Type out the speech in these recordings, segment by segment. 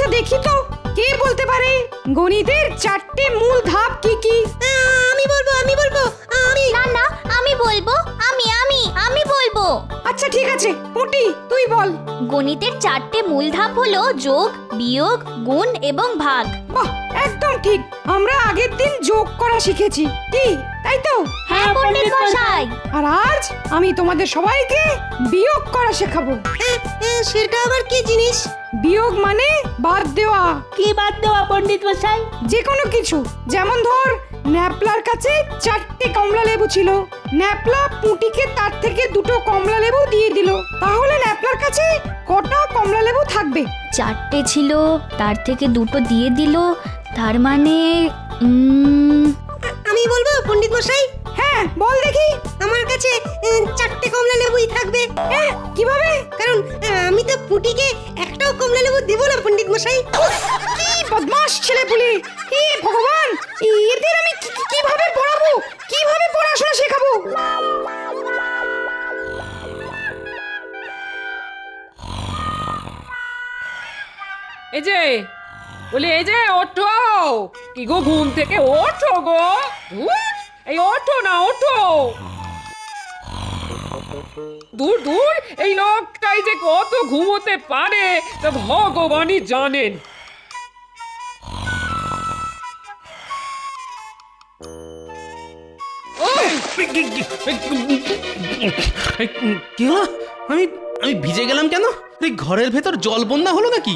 আচ্ছা দেখি তো কে বলতে পারে গণিতের চারটে মূল ধাপ কি কি? আমি বলবো আমি। না না, আমি বলবো। আমি বলবো। আচ্ছা ঠিক আছে, পুটি তুই বল। গণিতের চারটে মূল ধাপ হলো যোগ, বিয়োগ, গুণ এবং ভাগ। বাহ, একদম ঠিক। আমরা আগের দিন যোগ করা শিখেছি, কি তাই তো? হ্যাঁ পণ্ডিত মশাই। আর আজ আমি তোমাদের সবাইকে বিয়োগ করা শেখাবো। সেটা আবার কি জিনিস? বিয়োগ মানে বাদ দেওয়া। কি বাদ দেওয়া পণ্ডিত মশাই? যে কোনো কিছু, যেমন ধর ন্যাপলার কাছে চারটে কমলা লেবু ছিল, ন্যাপলা পুটিকে তার থেকে দুটো কমলা লেবু দিয়ে দিল, তাহলে ন্যাপলার কাছে কটা কমলা লেবু থাকবে? চারটে ছিল, তার থেকে দুটো দিয়ে দিল, তার মানে আমি বলবো পণ্ডিত মশাই। হ্যাঁ বল দেখি। আমার কাছে চারটে কমলা লেবুই থাকবে। কিভাবে? কারণ আমি তো পুটিকে একটাও কমলা লেবু দেব না পণ্ডিত মশাই। কি বদমাশ ছেলেপুলে! হে ভগবান, এদের আমি কিভাবে পড়াবো, কিভাবে পড়াশোনা শেখাবো? এই যে বলি, এই যে ওঠো, কি গো ঘুম থেকে ওঠো গো, এই ওঠো না, ওঠো। দূর দূর, এই লোকটাই যে কত ঘুমোতে পারে তা ভগবানই জানেন। কি হলো? আমি আমি ভিজে গেলাম কেন? এই ঘরের ভেতর জল বন্যা হলো নাকি?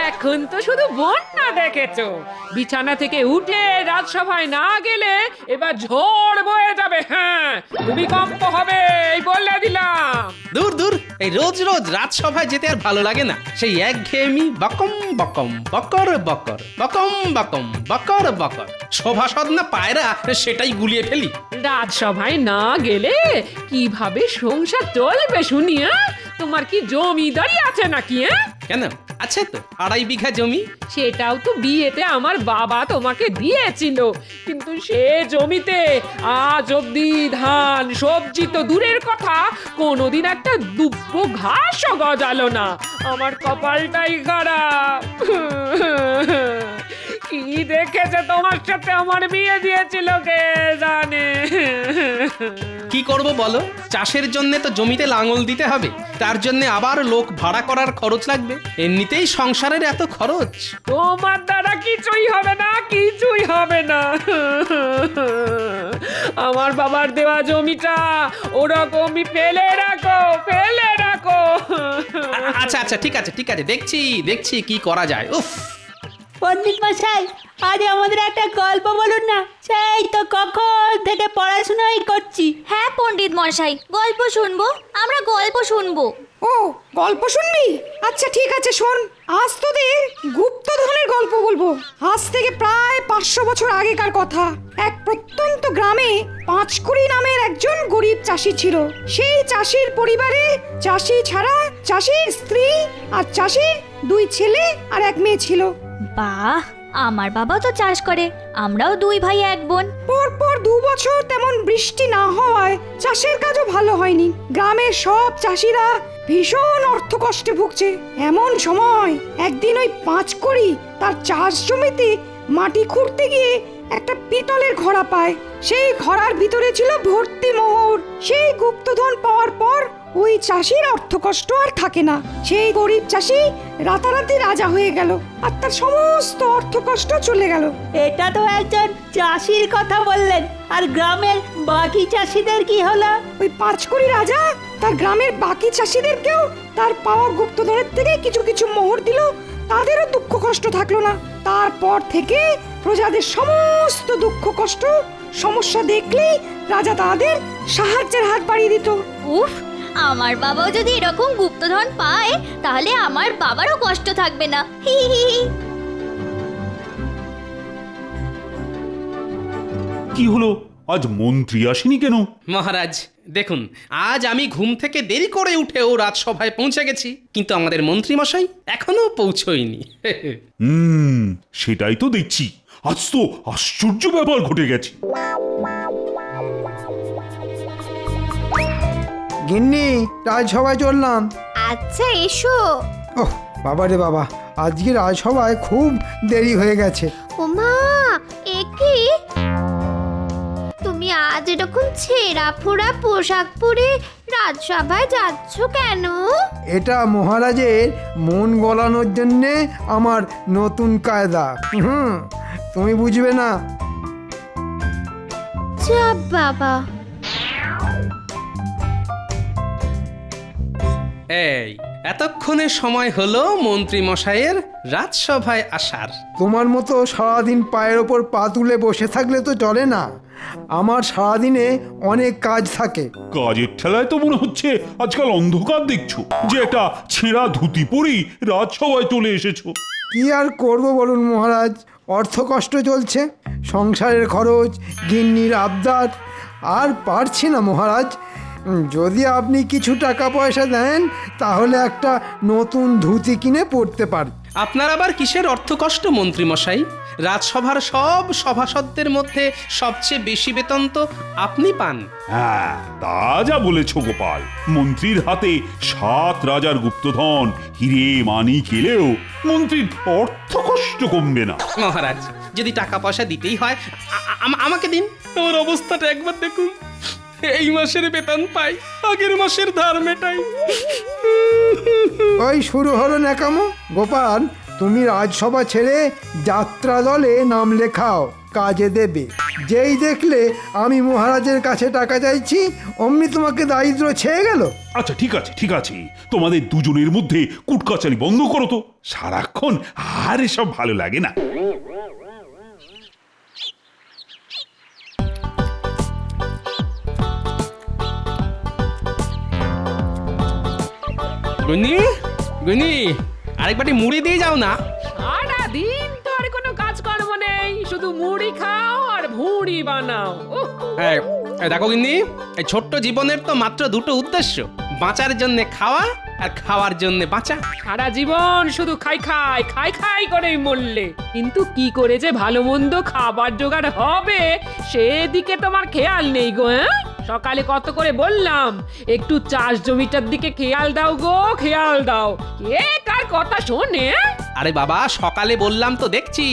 এখন তো শুধু বন্যা দেখেছো, বিছানা থেকে উঠে রাজসভায় না গেলে এবার ঝড় বয়ে যাবে। হ্যাঁ, ভূমিকম্প হবে, এই বলে দিলাম। দূর দূর, এই রোজ রোজ রাজসভায় যেতে আর ভালো লাগে না। সেই একঘেয়েমি বকম বকম বকর বকর বকম বকম বকর বকর। সভাসদ না পায়রা, সেটাই গুলিয়ে ফেলি। রাজসভায় না গেলে কিভাবে সংসার চলবে শুনি? তোমার কি জমিদারি আছে নাকি? কেন, আছে তো 2.5 বিঘা জমি। সেটাও তো বিয়েতে আমার বাবা তোমাকে দিয়েছিল, কিন্তু সে জমিতে আজ অব্দি ধান সবজি তো দূরের কথা, কোনোদিন একটা দুব্ব ঘাসও গজালো না। আমার কপালটাই খারাপ। কি দেখেছে তোমার সাথে আমার বিয়ে দিয়েছিল কে জানে। কি করব বলো? চাষের জন্য তো জমিতে লাঙল দিতে হবে, তার জন্য আবার লোক ভাড়া করার খরচ লাগবে। এমনিতেই সংসারের এত খরচ। তোমার দ্বারা কিছুই হবে না, কিছুই হবে না। আমার বাবার দেওয়া জমিটা ওরকমই ফেলে রাখো, ফেলে রাখো। আচ্ছা আচ্ছা, ঠিক আছে ঠিক আছে, দেখছি দেখছি কি করা যায়। উফ, পণ্ডিত মশাই, আজ আমাদের একটা গল্প বলুন না। সেই তো কখন থেকে পড়াশোনাই করছি। হ্যাঁ পণ্ডিত মশাই, গল্প শুনবো, আমরা গল্প শুনবো। ও, গল্প শুনবি? আচ্ছা ঠিক আছে, শোন। আজ তোদের গুপ্তধনের গল্প বলবো। আজ থেকে প্রায় 500 বছর আগেকার কথা। এক প্রত্যন্ত গ্রামে পাঁচকুড়ি নামের একজন গরিব চাষি ছিল। সেই চাষির পরিবারে চাষি ছাড়া চাষির স্ত্রী আর চাষির 2 ছেলে আর 1 মেয়ে ছিল। বাহ, আমার বাবা তো চাষ করে, আমরাও 2 ভাই 1 বোন। পরপর 2 বছর তেমন বৃষ্টি না হওয়ায় চাষের কাজও ভালো হয়নি। গ্রামের সব চাষিরা ভীষণ অর্থকষ্টে ভুগছে। এমন সময় একদিন ওই পাঁচকুড়ি তার চাষ জমিতে মাটি খুঁড়তে গিয়ে একটা পিতলের ঘড়া পায়। সেই ঘড়ার ভিতরে ছিল ভর্তি মোহর। সেই গুপ্তধন পাওয়ার পর ওই চাষির অর্থকষ্ট আর থাকে না। সেই গরিব চাষি রাতারাতি রাজা হয়ে গেল, আর তার সমস্ত অর্থকষ্ট চলে গেল। এটা তো একজন চাষির কথা বললেন, আর গ্রামের বাকি চাষিদের কি হলো? ওই পাঁচকুড়ি রাজা তার গ্রামের বাকি চাষিদেরকেও তার পাওয়া গুপ্তধনের থেকে কিছু কিছু মোহর দিল, তাদেরও দুঃখ কষ্ট থাকলো না। তারপর থেকে প্রজাদের সমস্ত দুঃখ কষ্ট সমস্যা দেখলেই রাজা তাদের সাহায্যের হাত বাড়িয়ে দিত। উফ, আমার বাবাও যদি এরকম গুপ্তধন পায় তাহলে আমার বাবারও কষ্ট থাকবে না। হি হি হি। কি হলো, আজ মন্ত্রী আসেনি কেন? মহারাজ দেখুন, আজ আমি ঘুম থেকে দেরি করে উঠেও রাজসভায় পৌঁছে গেছি, কিন্তু আমাদের মন্ত্রী মশাই এখনো পৌঁছয়নি। সেটাই তো দেখছি। আজ তো আশ্চর্য ব্যাপার ঘটে গেছে। গিন্নি, রাজসভায় চললাম। আচ্ছা এসো। ওহ বাবা রে বাবা, আজকে রাজসভায় খুব দেরি হয়ে গেছে। ওমা এ কি তুমি আজ এরকম ছেঁড়া ফোড়া পোশাক পরে রাজসভায় যাচ্ছ কেন? এটা মহারাজের মন গলানোর জন্যে আমার নতুন কায়দা। তুমি বুঝবে না। যা বাবা। এই এতক্ষণে সময় হলো মন্ত্রী মশাইয়ের রাজসভায় আসার। তোমার মতো সারাদিন পায়ের ওপর পা তুলে বসে থাকলে তো চলে না। আমার সারাদিনে অনেক কাজ থাকে। কাজের ঠেলায় তো মনে হচ্ছে আজকাল অন্ধকার দেখছো, যে একটা ছেঁড়া ধুতি পরেই রাজসভায় চলে এসেছো। কি আর করব বলুন মহারাজ, অর্থ কষ্ট চলছে, সংসারের খরচ, গিন্নির আবদার, আর পারছি না মহারাজ। যদি আপনি কিছু টাকা পয়সা দেন তাহলে একটা নতুন ধুতি কিনে পরতে পারি। আপনার আবার কিসের অর্থকষ্ট মন্ত্রী মশাই? রাজসভার সব সভাসদদের মধ্যে সবচেয়ে বেশি বেতন তো আপনি পান। হ্যাঁ, তা যা বলেছ গোপাল। মন্ত্রীর হাতে 7 রাজার গুপ্তধন, হিরে মানিক এলেও মন্ত্রীর অর্থ কষ্ট কমবে না। মহারাজ, যদি টাকা পয়সা দিতেই হয় আমাকে দিন। আমার অবস্থাটা একবার দেখুন। এই মাসের বেতন পাই, আগের মাসের ধার মেটাই। ওই শুরু হলো ন্যাকামো। গোপাল, তুমি রাজসভা ছেড়ে যাত্রা দলে নাম লেখাও, কাজে দেবে। যেই দেখলে আমি মহারাজের কাছে টাকা চাইছি অমনি তোমাকে দারিদ্র ছেয়ে গেল। আচ্ছা ঠিক আছে ঠিক আছে, তোমাদের দুজনের মধ্যে কুটকাচারি বন্ধ করো তো। সারাক্ষণ আর এসব ভালো লাগে না। গুনি গুনি, আরেকবারটি মুড়ি দিয়ে যাও না। সারাদিন তো আর কোনো কাজকর্ম নেই, শুধু মুড়ি খাও আর ভুঁড়ি বানাও। উহ, এই দেখো গিন্নি, এই ছোট্ট জীবনের তো মাত্র দুটো উদ্দেশ্য, বাঁচার জন্য খাওয়া আর খাওয়ার জন্য বাঁচা। সারা জীবন শুধু খাই খাই খাই খাই করেই মরলে, কিন্তু কি করে যে ভালো মন্দ খাবার জোগাড় হবে সেদিকে তোমার খেয়াল নেই গো। সকালে কত করে বললাম একটু চাষ জমিটার দিকে খেয়াল দাও গো, খেয়াল দাও। কে কার কথা শোনে? আরে বাবা, সকালে বললাম তো দেখছি।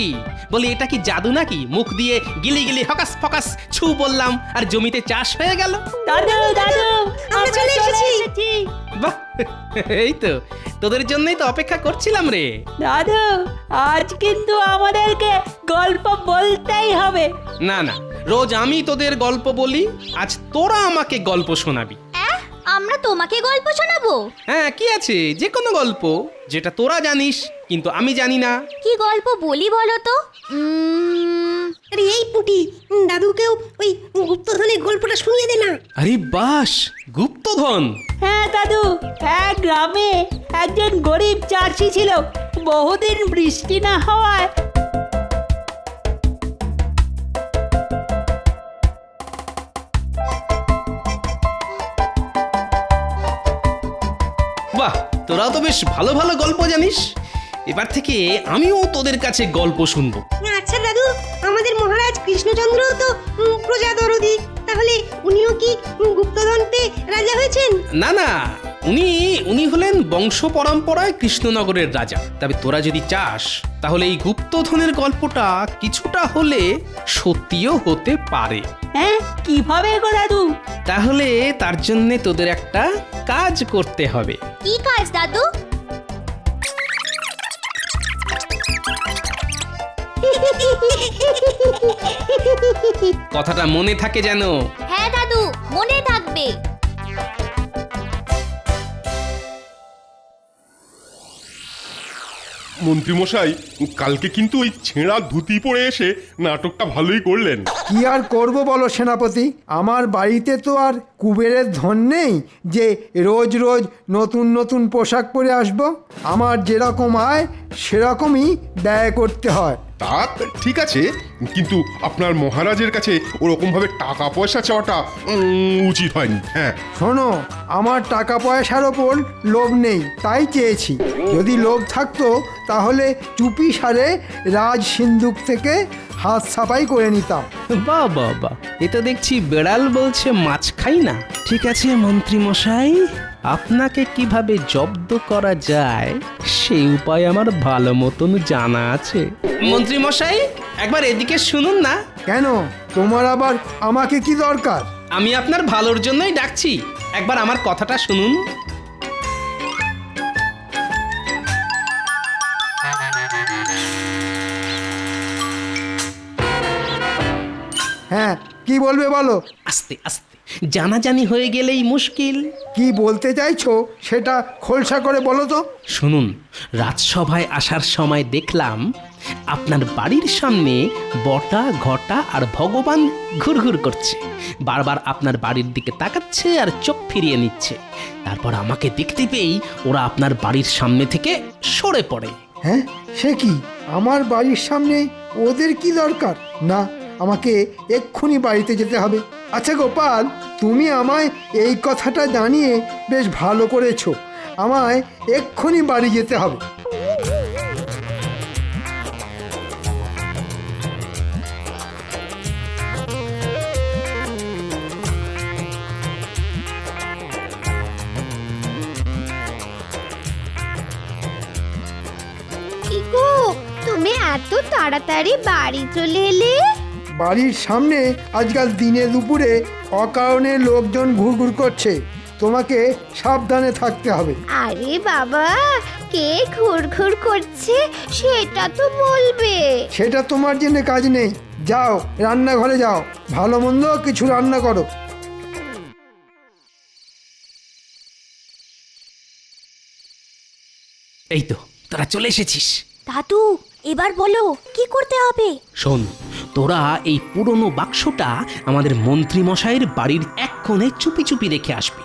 বলি এটা কি জাদু নাকি? মুখ দিয়ে গিলি গিলি হকাস ফকাস ছু বললাম আর জমিতে চাষ হয়ে গেল। দাদু দাদু আমরা চলে এসেছি। বাহ, এই তো তোদের জন্যই তো অপেক্ষা করছিলাম রে। দাদু, আজ কিন্তু আমাদেরকে গল্প বলতেই হবে। না না, রোজ আমি তোদের গল্প বলি, আজ তোরা আমাকে গল্প শোনাবি। আমরা তোমাকে গল্প শোনাবো? হ্যাঁ, কি আছে, যে কোনো গল্প যেটা তোরা জানিস কিন্তু আমি জানি না। কি গল্প বলি বলো তো? আরে এই পুটি, দাদুকেও ওই গুপ্তধনের গল্পটা শুনিয়ে দে না। আরে বাস, গুপ্তধন। হ্যাঁ দাদু, এক গ্রামে একজন গরিব চাষি ছিল। বহুদিন বৃষ্টি না হওয়ায় বাহ, তোরাও তো বেশ ভালো ভালো গল্প জানিস। এবার থেকে আমিও তোদের কাছে গল্প শুনবো। আচ্ছা দাদু, আমাদের মহারাজ কৃষ্ণচন্দ্রও তো প্রজা দরদি, তাহলে উনিও কি গুপ্তধন পেয়ে রাজা হয়েছেন? না না, উনি হলেন বংশ পরম্পরায় কৃষ্ণনগরের রাজা। তবে তোরা যদি চাস তাহলে এই গুপ্তধনের গল্পটা কিছুটা হলে সত্যিও হতে পারে। হ্যাঁ, কিভাবে গো দাদু? তাহলে তার জন্য তোদের একটা কাজ করতে হবে। কি কাজ দাদু? কথাটা মনে থাকে যেন। হ্যাঁ দাদু, মনে থাকবে। মন্ত্রীমশাই, কালকে কিন্তু ওই ছেঁড়া ধুতি পরে এসে নাটকটা ভালোই করলেন। কি আর করব বলো সেনাপতি, আমার বাড়িতে তো আর কুবেরের ধন নেই যে রোজ রোজ নতুন নতুন পোশাক পরে আসব। আমার যেরকম আয় সেরকমই ব্যয় করতে হয়। তা ঠিক আছে, কিন্তু আপনার মহারাজের কাছে ওরকম ভাবে টাকা পয়সা চাওয়াটা উচিত হয়নি। হ্যাঁ, শোনো, আমার টাকা পয়সার ওপর লোভ নেই, তাই চেয়েছি। যদি লোভ থাকতো তাহলে চুপি সারে রাজ সিন্ধুক থেকে হাত সাফাই করে নিতাম। বাহ বাহ বাহ, এ তো দেখছি বেড়াল বলছে মাছ খাই না। ঠিক আছে মন্ত্রী মশাই, আপনাকে কিভাবে জব্দ করা যায় সেই উপায় আমার ভালো মতন জানা আছে। মন্ত্রী মশাই, একবার এদিকে শুনুন না। কেন, তোমার আবার আমাকে কি দরকার? আমি আপনার ভালোর জন্যই ডাকছি, একবার আমার কথাটা শুনুন। হ্যাঁ, কি বলবে বলো। আস্তে আস্তে, জানাজানি হয়ে গেলেই মুশকিল। কি বলতে চাইছো সেটা খোলসা করে বলো তো। শুনুন, রাজসভায় আসার সময় দেখলাম আপনার বাড়ির সামনে বটা, ঘটা আর ভগবান ঘুরঘুর করছে। বারবার আপনার বাড়ির দিকে তাকাচ্ছে আর চোখ ফিরিয়ে নিচ্ছে। তারপর আমাকে দেখতে পেয়েই ওরা আপনার বাড়ির সামনে থেকে সরে পড়ে। হ্যাঁ, সে কি? আমার বাড়ির সামনে ওদের কি দরকার? না, আমাকে এক্ষুনি বাড়িতে যেতে হবে। আচ্ছা গোপাল, তুমি আমায় এই কথাটা জানিয়ে বেশ ভালো করেছো। আমায় এক্ষুনি বাড়ি যেতে হবে। কি গো, তুমি এত তাড়াতাড়ি বাড়ি চলে এলে? বাড়ির সামনে আজকাল দিনে দুপুরে অকারণে লোকজন ঘুরঘুর করছে, তোমাকে সাবধানে থাকতে হবে। আরে বাবা, কে ঘুরঘুর করছে সেটা তো বলবে। সেটা তোমার জন্য কাজ নেই। যাও, রান্নাঘরে যাও, ভালো মন্দ কিছু রান্না করো। এই তো তোরা চলে এসেছিস। দাদু, এবার বলো কি করতে হবে? শোন, তোরা এই পুরনো বাক্সটা আমাদের মন্ত্রী মশাইয়ের বাড়ির এক কোণে চুপি চুপি রেখে আসবি।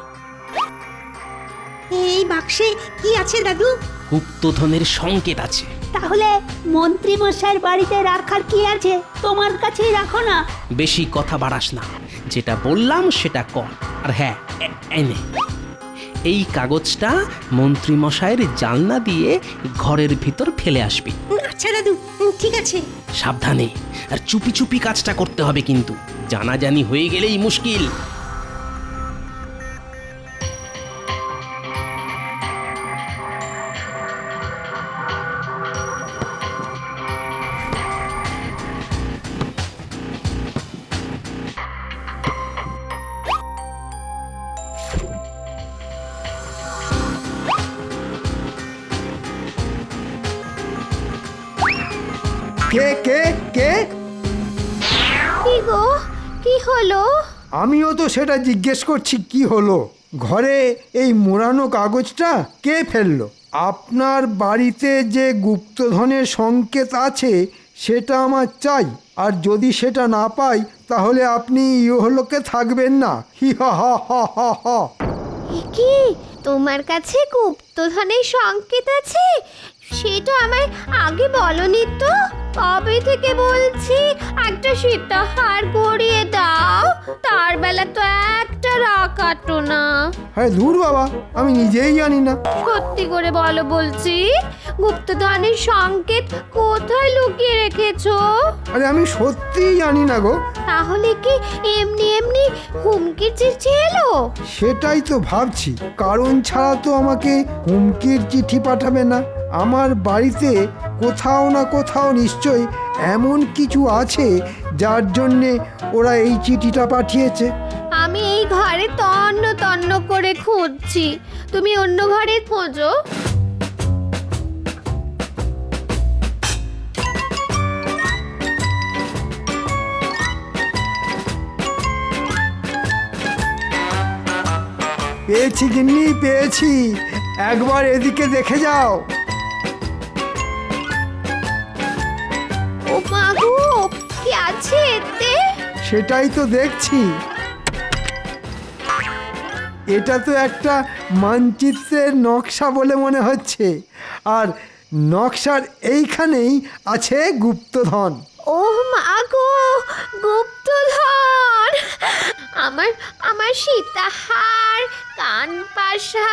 এই বাক্সে কি আছে দাদু? গুপ্তধনের সংকেত আছে। তাহলে মন্ত্রী মশাইয়ের বাড়িতে রাখার কি আছে? তোমার কাছেই রাখো না। বেশি কথা বাড়াস না, যেটা বললাম সেটা কর। আর হ্যাঁ, এনে এই কাগজটা মন্ত্রী মশাইয়ের জানলা দিয়ে ঘরের ভিতর ফেলে আসবি। আচ্ছা দাদু, ঠিক আছে। সাবধানে আর চুপি চুপি কাজটা করতে হবে, কিন্তু জানাজানি হয়ে গেলেই মুশকিল। কে কে কে? কি গো, কি হলো? আমিও তো সেটা জিজ্ঞেস করছি, কি হলো? ঘরে এই মোড়ানো কাগজটা কে ফেললো? আপনার বাড়িতে যে গুপ্তধনের সংকেত আছে সেটা আমার চাই। আর যদি সেটা না পাই তাহলে আপনি ইহলোকে থাকবেন না। হি হা হা হা হা হা। কি তোমার কাছে গুপ্তধনের সংকেত আছে? সেটা আমায় আগে বলনি তো। কবে থেকে বলছি একটা সীতাহার গড়িয়ে দাও, তার বেলা তো একটা রাখাটো না। হ্যাঁ দূর বাবা, আমি নিজেই জানি না। সত্যি করে বলো বলছি, গুপ্তধনের সংকেত কোথায় লুকিয়ে রেখেছো? আরে আমি সত্যিই জানি না গো। তাহলে কি এমনি এমনি হুমকির চিঠি এলো? সেটাই তো ভাবছি, কারণ ছাড়া তো আমাকে হুমকির চিঠি পাঠাবে না। আমার বাড়িতে কোথাও না কোথাও নিশ্চয়ই এমন কিছু আছে যার জন্যে ওরা এই চিঠিটা পাঠিয়েছে। আমি এই ঘরে তন্ন তন্ন করে খুঁজছি, তুমি অন্য ঘরে খোঁজো। পেয়েছি গিন্নি, পেয়েছি। একবার এদিকে দেখে যাও। ও মা গো, কি আছে এতে? সেটাই তো দেখছি। এটা তো একটা মানচিত্রের নকশা বলে মনে হচ্ছে, আর নকশার এইখানেই আছে গুপ্তধন। ও মা গো, গুপ্তধন! আমার আমার সীতাহার, কানপাশা,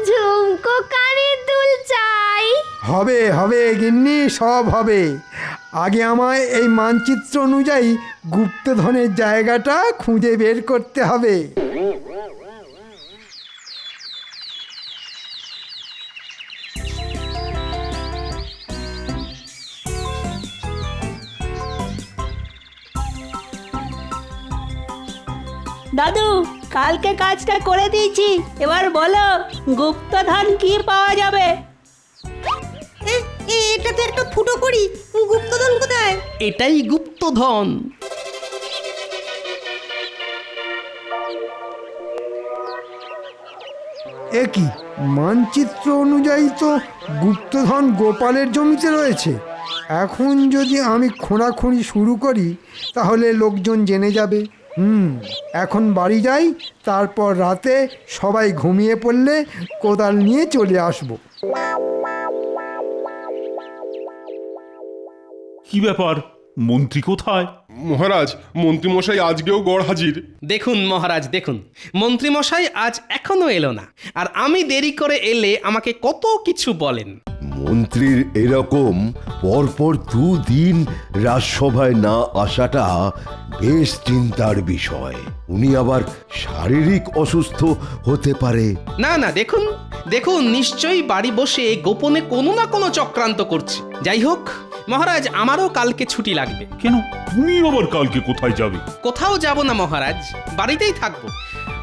ঝুমকো, কানের দুল চাই। হবে হবে গিন্নি, সব হবে। আগে আমায় এই মানচিত্র অনুযায়ী গুপ্তধনের জায়গাটা খুঁজে বের করতে হবে। দাদু কালকে কাজটা করে দিয়েছি, এবার বলো গুপ্তধন কি পাওয়া যাবে? এটা তো একটা ফুটো করি, গুপ্তধন কোথায়? এটাই গুপ্তধন। এ কি মানচিত্র অনুযায়ী তো গুপ্তধন গোপালের জমিতে রয়েছে। এখন যদি আমি খোঁড়াখুঁড়ি শুরু করি তাহলে লোকজন জেনে যাবে। এখন বাড়ি যাই, তারপর রাতে সবাই ঘুমিয়ে পড়লে কোদাল নিয়ে চলে আসব। কি ব্যাপার, মন্ত্রী কোথায়? মহারাজ, মন্ত্রীমশাই আজকেও গড় হাজির। দেখুন মহারাজ, দেখুন মন্ত্রীমশাই আজ এখনো এলো না, আর আমি দেরি করে এলে আমাকে কত কিছু বলেন। মন্ত্রীর এরকম পরপর 2 দিন রাজসভায় না আসাটা বেশ চিন্তার বিষয়। উনি আবার শারীরিক অসুস্থ হতে পারে। না না, দেখুন দেখুন নিশ্চয়ই বাড়ি বসে গোপনে কোনো না কোনো চক্রান্ত করছে। যাই হোক মহারাজ, আমারও কালকে ছুটি লাগবে। কেন, তুমি আবার কালকে কোথায় যাবে? কোথাও যাব না মহারাজ, বাড়িতেই থাকবো।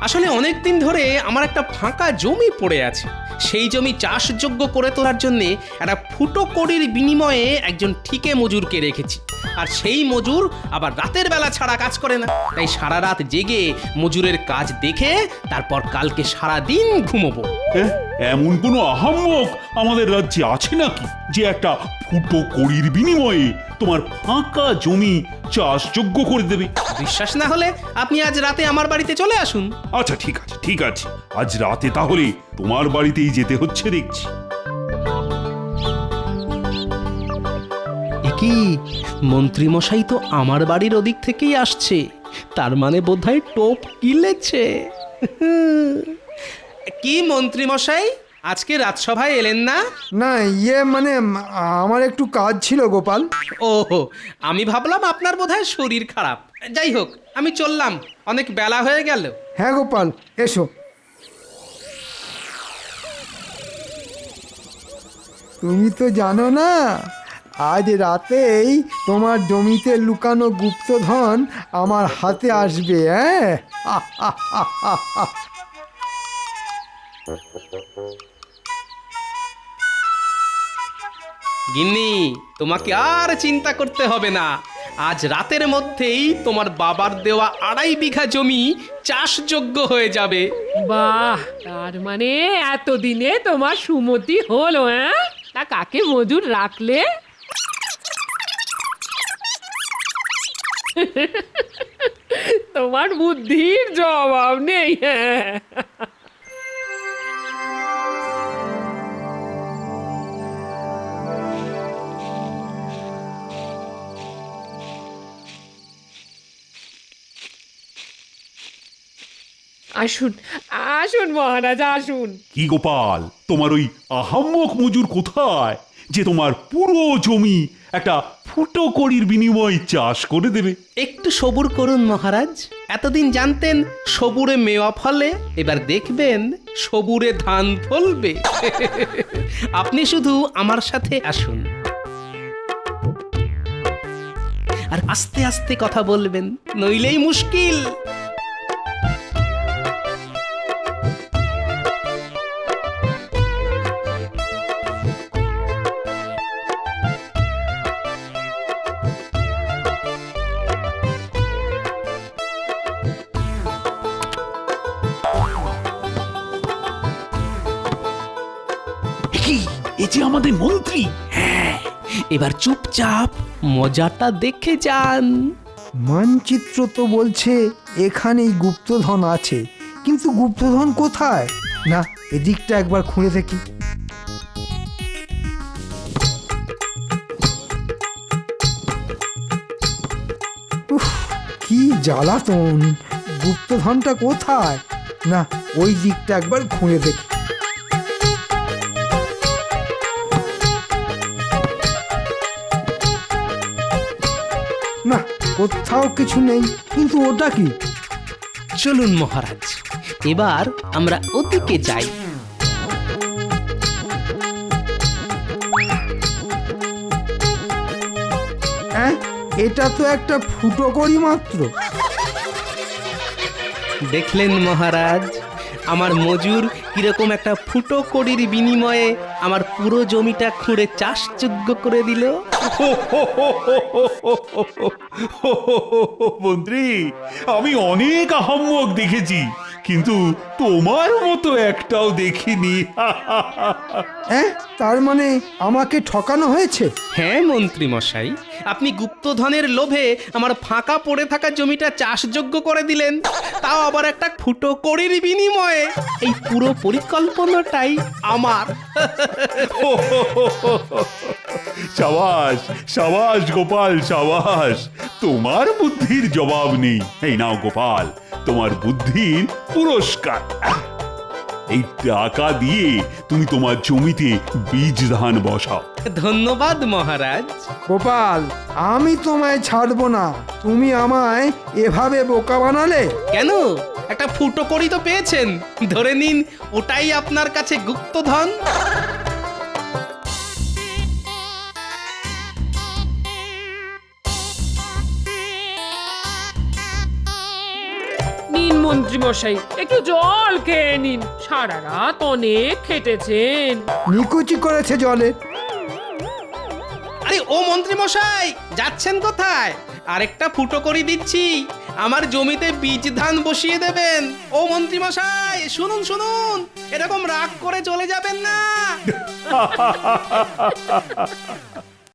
আসলে অনেক দিন ধরে আমার একটা ফাঁকা জমি পড়ে আছে। সেই জমি চাষযোগ্য করে তোলার জন্যে একটা ফুটো কড়ির বিনিময়ে একজন ঠিকে মজুরকে রেখেছি। আর সেই মজুর আবার রাতের বেলা ছাড়া কাজ করে না, তাই সারা রাত জেগে মজুরের কাজ দেখে তারপর কালকে সারা দিন ঘুমোবো। এমন কোনো আহাম্মক আমাদের রাজ্যে আছে নাকি যে একটা ফুটো কড়ির বিনিময়ে তোমার ফাঁকা জমি চাষযোগ্য করে দেবে? বিশ্বাস না হলে আপনি আজ রাতে আমার বাড়িতে চলে আসুন। আচ্ছা ঠিক আছে, ঠিক আছে, আজ রাতে তাহলে তোমার বাড়িতেই যেতে হচ্ছে দেখছি। কি মন্ত্রীমশাই তো আমার বাড়ির ওদিক থেকেই আসছে, তার মানে বোধহয় টোপ কিলেছে। কি মন্ত্রীমশাই, আজকে রাজসভায় এলেন না? না, মানে আমার একটু কাজ ছিল গোপাল। ওহো, আমি ভাবলাম আপনার বোধহয় শরীর খারাপ। যাই হোক, আমি চললাম, অনেক বেলা হয়ে গেল। হ্যাঁ গোপাল, এসো। তুমি তো জানো না, আজ রাতেই তোমার জমিতে লুকানো গুপ্তধন আমার হাতে আসবে। গিন্নি, তোমাকে আর চিন্তা করতে হবে না। আজ রাতের মধ্যেই তোমার বাবার দেওয়া 2.5 বিঘা জমি চাষযোগ্য হয়ে যাবে। বাহ, তার মানে এতদিনে তোমার সুমতি হলো? তা কাকে মজুর রাখলে? তোমার বুদ্ধির জবাব নেই। আসুন আসুন মহারাজ, আসুন। কি গোপাল, তোমার ওই আহাম্মক মজুর কোথায় যে তোমার পুরো জমি একটা ফুটো কড়ির বিনিময়ে চাষ করে দেবে? একটু সবুর করুন মহারাজ। এতদিন জানতেন সবুরে মেওয়া ফলে, এবার দেখবেন সবুরে ধান ফলবে। আপনি শুধু আমার সাথে আসুন, আর আস্তে আস্তে কথা বলবেন, নইলেই মুশকিল। এ যে আমাদের মন্ত্রী। হ্যাঁ, এবার চুপচাপ মজাটা দেখে যান। মানচিত্র তো বলছে এখানেই গুপ্তধন আছে, কিন্তু গুপ্তধন কোথায়? না, এদিকটা একবার খুঁড়ে দেখি। উফ, কি জ্বালাতন! গুপ্তধনটা কোথায়? না, ওই দিকটা একবার খুঁড়ে দেখি। না, কোথাও কিছু নেই, কিন্তু ওটা কি? চলুন মহারাজ, এবার আমরা ওদিকে যাই। হ্যাঁ, এটা তো একটা ফুটো করি মাত্র। দেখলেন মহারাজ, আমার মজুর কিরকম একটা ফুটো কড়ির বিনিময়ে আমার পুরো জমিটা খুঁড়ে চাষযোগ্য করে দিল। মন্ত্রী, আমি অনেক আহাম্মক দেখেছি, কিন্তু তোমার মতো একটাও দেখিনি। হ্যাঁ, তার মানে আমাকে ঠকানো হয়েছে? হ্যাঁ মন্ত্রী মশাই, আপনি গুপ্তধনের লোভে আমার ফাঁকা পড়ে থাকা জমিটা চাষযোগ্য করে দিলেন, তাও আবার একটা ফুটো কড়ির বিনিময়ে। এই পুরো পরিকল্পনাটাই আমার। সাবাস সাবাস গোপাল, সাবাস। তোমার বুদ্ধির জবাব নেই। এই নাও গোপাল, তোমার বুদ্ধির পুরস্কার। এই টাকা দিয়ে তুমি তোমার জমিতে বীজ ধান বসাও। ধন্যবাদ মহারাজ। গোপাল, আমি তোমায় ছাড়বো না। তুমি আমায় এভাবে বোকা বানালে। কেন? একটা ফুটো কড়ি তো পেয়েছেন, ধরে নিন ওটাই আপনার কাছে গুপ্তধন। নিন মন্ত্রী মশাই, একটু জল খেয়ে নিন, সারা রাত অনেক খেটেছেন। নিকুচি করেছে জলে। আরে ও মন্ত্রী মশাই, যাচ্ছেন কোথায়? আরেকটা ফুটো করি দিচ্ছি, আমার জমিতে বীজ ধান বসিয়ে দেবেন। ও মন্ত্রী মশাই, শুনুন শুনুন, এরকম রাগ করে চলে যাবেন না।